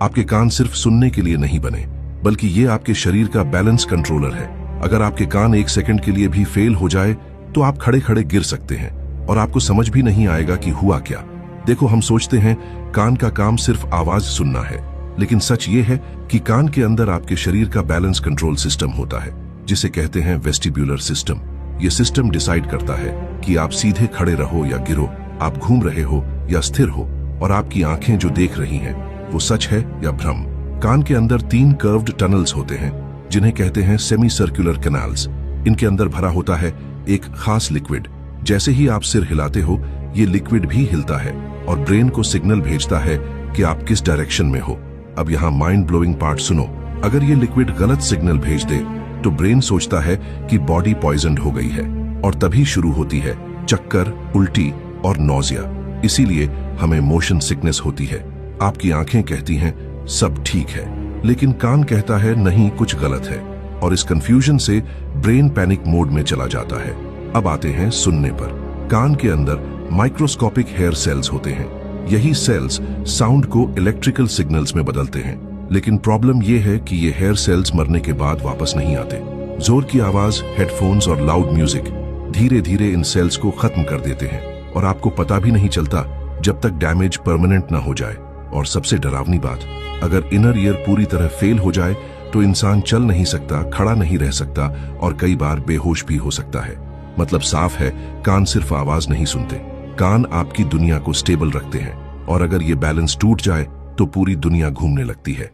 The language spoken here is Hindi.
आपके कान सिर्फ सुनने के लिए नहीं बने, बल्कि ये आपके शरीर का बैलेंस कंट्रोलर है। अगर आपके कान 1 सेकंड के लिए भी फेल हो जाए तो आप खड़े खड़े गिर सकते हैं और आपको समझ भी नहीं आएगा कि हुआ क्या। देखो, हम सोचते हैं कान का काम सिर्फ आवाज सुनना है, लेकिन सच ये है कि कान के अंदर आपके शरीर का बैलेंस कंट्रोल सिस्टम होता है, जिसे कहते हैं वेस्टिब्युलर सिस्टम। ये सिस्टम डिसाइड करता है कि आप सीधे खड़े रहो या गिरो, आप घूम रहे हो या स्थिर हो, और आपकी आंखें जो देख रही हैं वो सच है या भ्रम। कान के अंदर 3 कर्व्ड टनल्स होते हैं, जिन्हें कहते हैं सेमी सर्कुलर कैनाल्स। इनके अंदर भरा होता है एक खास लिक्विड। जैसे ही आप सिर हिलाते हो, ये लिक्विड भी हिलता है और ब्रेन को सिग्नल भेजता है कि आप किस डायरेक्शन में हो। अब यहाँ माइंड ब्लोइंग पार्ट सुनो। अगर ये लिक्विड गलत सिग्नल भेज दे तो ब्रेन सोचता है कि बॉडी पॉइजन्ड हो गई है, और तभी शुरू होती है चक्कर, उल्टी और नौजिया। इसीलिए हमें मोशन सिकनेस होती है। आपकी आंखें कहती हैं सब ठीक है, लेकिन कान कहता है नहीं, कुछ गलत है, और इस कंफ्यूजन से ब्रेन पैनिक मोड में चला जाता है। अब आते हैं सुनने पर। कान के अंदर माइक्रोस्कोपिक हेयर सेल्स होते हैं। यही सेल्स साउंड को इलेक्ट्रिकल सिग्नल्स में बदलते हैं, लेकिन प्रॉब्लम यह है कि ये हेयर सेल्स मरने के बाद वापस नहीं आते। जोर की आवाज, हेडफोन्स और लाउड म्यूजिक धीरे धीरे इन सेल्स को खत्म कर देते हैं, और आपको पता भी नहीं चलता जब तक डैमेज परमानेंट ना हो जाए। और सबसे डरावनी बात, अगर इनर ईयर पूरी तरह फेल हो जाए तो इंसान चल नहीं सकता, खड़ा नहीं रह सकता, और कई बार बेहोश भी हो सकता है। मतलब साफ है, कान सिर्फ आवाज नहीं सुनते, कान आपकी दुनिया को स्टेबल रखते हैं, और अगर ये बैलेंस टूट जाए तो पूरी दुनिया घूमने लगती है।